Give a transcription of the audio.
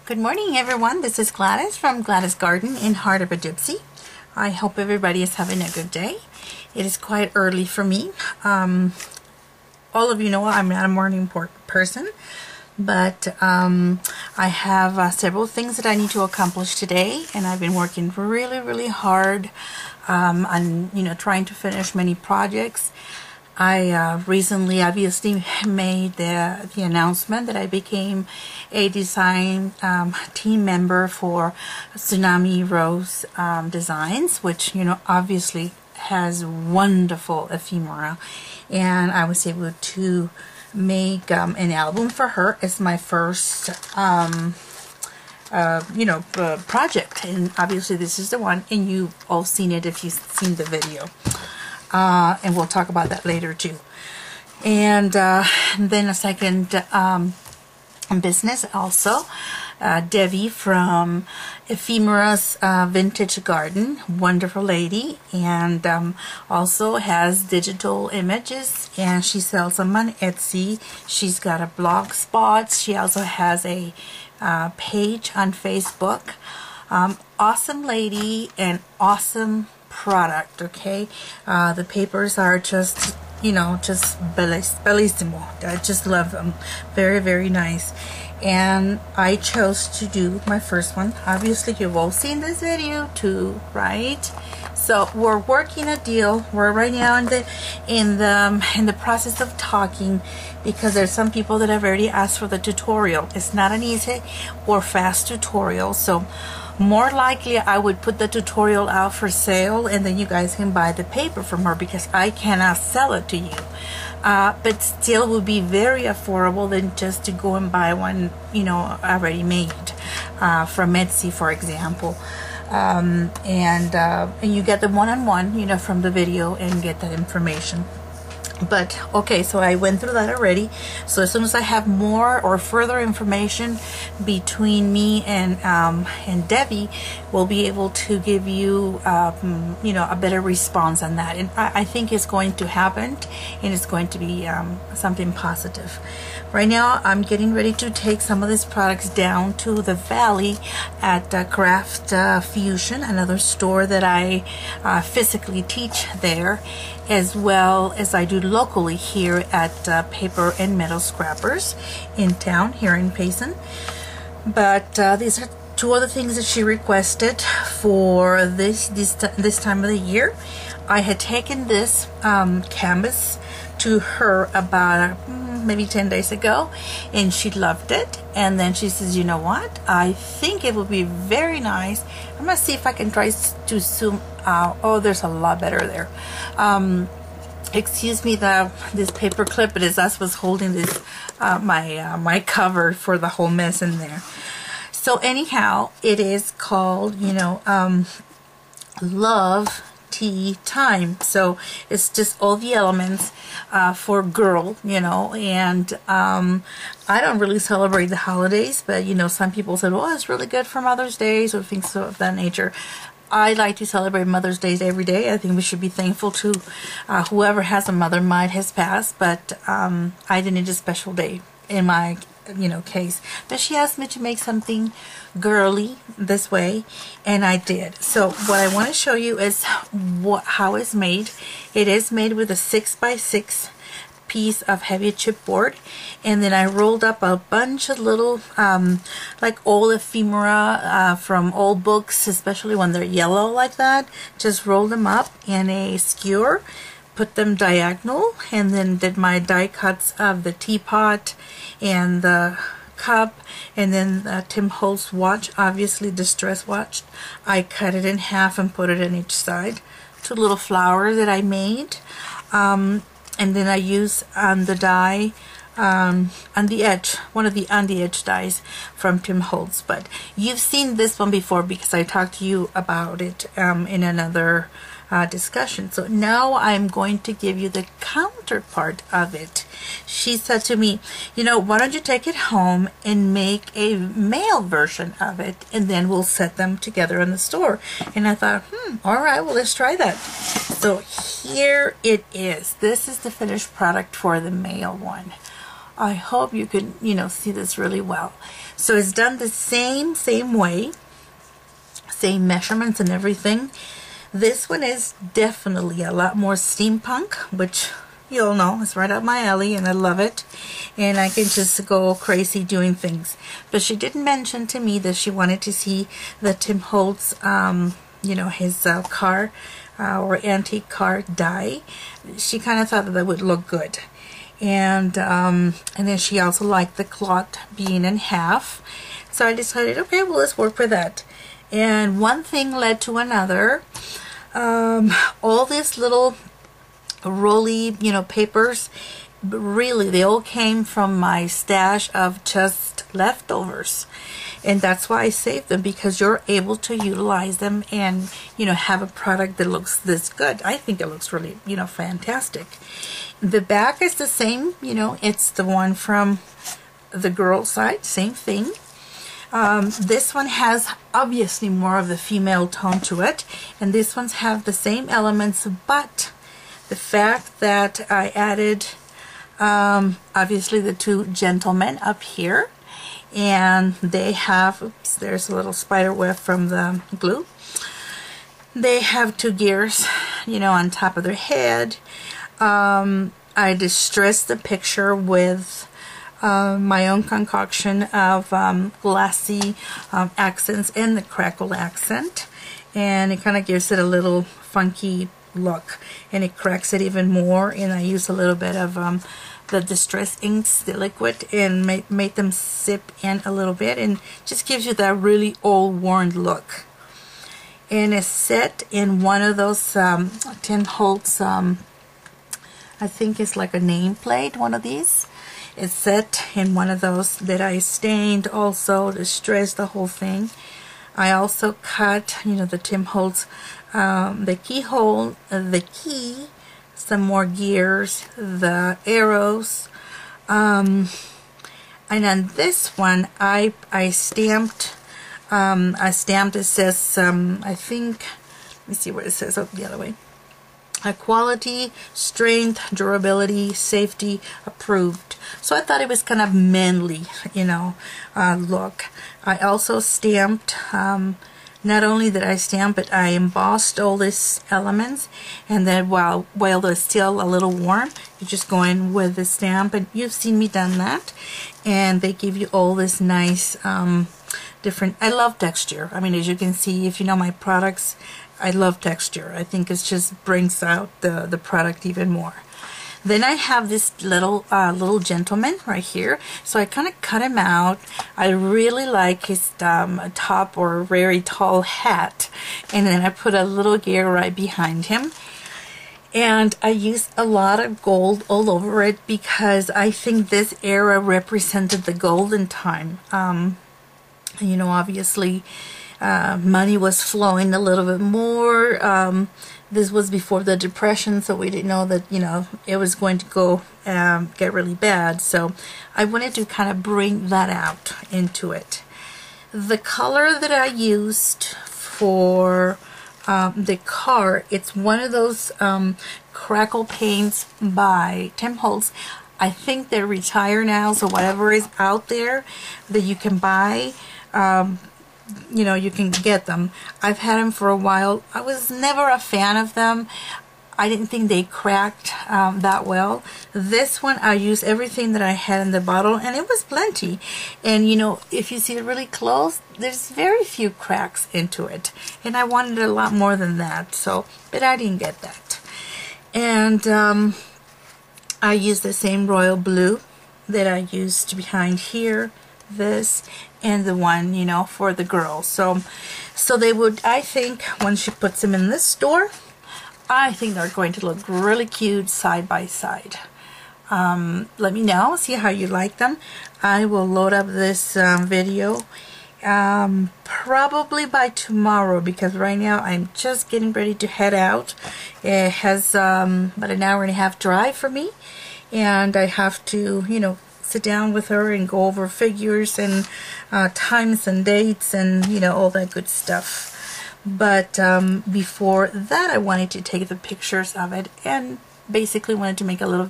Good morning, everyone. This is Gladys from Gladys Garden in Heart of Poughkeepsie. I hope everybody is having a good day. It is quite early for me. All of you know I'm not a morning person, but I have several things that I need to accomplish today, and I've been working really hard on trying to finish many projects. I recently obviously made the announcement that I became a design team member for Tsunami Rose Designs, which obviously has wonderful ephemera, and I was able to make an album for her. It's my first project, and obviously this is the one, and you've all seen it if you've seen the video. And we'll talk about that later too. And then a second business also, Debbie from Ephemera's Vintage Garden, wonderful lady, and also has digital images, and she sells them on Etsy. She's got a blog spot. She also has a page on Facebook. Awesome lady and awesome product. Okay, the papers are just just bellissimo. I just love them. Very nice. And I chose to do my first one. Obviously you've all seen this video too, right? So we're working a deal. We're right now in the process of talking, because there's some people that have already asked for the tutorial. It's not an easy or fast tutorial, so more likely I would put the tutorial out for sale, and then you guys can buy the paper from her, because I cannot sell it to you. But still would be very affordable than just to go and buy one already made from Etsy, for example. And you get the one-on-one from the video and get that information. But okay, so I went through that already. So as soon as I have more or further information between me and Debbie, we'll be able to give you a better response on that. And I think it's going to happen, and it's going to be something positive. Right now I'm getting ready to take some of these products down to the valley at Craft Fusion, another store that I physically teach there, as well as I do locally here at Paper and Metal Scrappers in town here in Payson. But these are two other things that she requested for this time of the year. I had taken this canvas to her about maybe 10 days ago, and she loved it. And then she says, you know what, I think it would be very nice. I'm gonna see if I can try to zoom out. Oh, there's a lot better there. Excuse me, this paper clip, but as I was holding this my cover for the whole mess in there. So anyhow, it is called Love Tea Time. So it's just all the elements for girl, and I don't really celebrate the holidays, but some people said, oh, it's really good for Mother's Day or things of that nature. I like to celebrate Mother's Day every day. I think we should be thankful to whoever has a mother. Mine has passed, but I didn't need a special day in my case. But she asked me to make something girly this way, and I did. So what I want to show you is how it's made. It is made with a 6x6 piece of heavy chipboard, and then I rolled up a bunch of little like old ephemera from old books, especially when they're yellow like that. Just rolled them up in a skewer, put them diagonal, and then did my die cuts of the teapot and the cup, and then the Tim Holtz watch, obviously distress watch. I cut it in half and put it on each side. Two little flowers that I made, and then I use the die on the edge, one of the on the edge dies from Tim Holtz. But you've seen this one before because I talked to you about it in another discussion. So now I'm going to give you the counterpart of it. She said to me, why don't you take it home and make a male version of it, and then we'll set them together in the store. And I thought, all right, well, let's try that. So here it is. This is the finished product for the male one. I hope you can, you know, see this really well. So it's done the same way, same measurements and everything. This one is definitely a lot more steampunk, which you'll know is right up my alley, and I love it. And I can just go crazy doing things. But she did mention to me that she wanted to see the Tim Holtz, you know, his car or antique car die. She kind of thought that would look good. And then she also liked the cloth being in half. So I decided, okay, well, let's work with that. And one thing led to another. All these little rolly, you know, papers, really, they all came from my stash of just leftovers. And that's why I saved them, because you're able to utilize them and, you know, have a product that looks this good. I think it looks really, you know, fantastic. The back is the same, you know, it's the one from the girl side, same thing. This one has obviously more of the female tone to it, and these ones have the same elements, but the fact that I added obviously the two gentlemen up here, and they have, oops, there's a little spider web from the glue. They have two gears, you know, on top of their head. I distressed the picture with my own concoction of glassy accents and the crackle accent, and it kind of gives it a little funky look, and it cracks it even more. And I use a little bit of the Distress inks, the liquid, and made them sip in a little bit, and just gives you that really old worn look. And it's set in one of those Tim Holtz, I think it's like a nameplate, one of these. It's set in one of those that I stained also, distressed the whole thing. I also cut, you know, the Tim Holtz, the keyhole, the key, some more gears, the arrows, and on this one I stamped, it says, I think, let me see what it says, oh, the other way. Quality, strength, durability, safety, approved. So I thought it was kind of manly, you know, look. I also stamped, not only did I stamp it, I embossed all these elements, and then while they're still a little warm, you just go in with the stamp, and you've seen me done that. And they give you all this nice different, I love texture. I mean, as you can see, if you know my products, I love texture. I think it just brings out the product even more. Then I have this little gentleman right here, so I kind of cut him out. I really like his top or very tall hat, and then I put a little gear right behind him. And I used a lot of gold all over it, because I think this era represented the golden time. You know, obviously money was flowing a little bit more. This was before the Depression, so we didn't know that, you know, it was going to go get really bad. So I wanted to kind of bring that out into it. The color that I used for the car, it's one of those crackle paints by Tim Holtz. I think they're retired now, so whatever is out there that you can buy, you know, you can get them. I've had them for a while. I was never a fan of them. I didn't think they cracked that well. This one, I used everything that I had in the bottle, and it was plenty. And you know, if you see it really close, there's very few cracks into it. And I wanted a lot more than that, so, but I didn't get that. And I used the same royal blue that I used behind here, this, and the one, you know, for the girls. So they would, I think, when she puts them in this store, I think they're going to look really cute side by side. Let me know, see how you like them. I will load up this video probably by tomorrow, because right now I'm just getting ready to head out. It has about an hour and a half drive for me, and I have to, you know, sit down with her and go over figures and times and dates and, you know, all that good stuff. But before that, I wanted to take the pictures of it, and basically wanted to make a little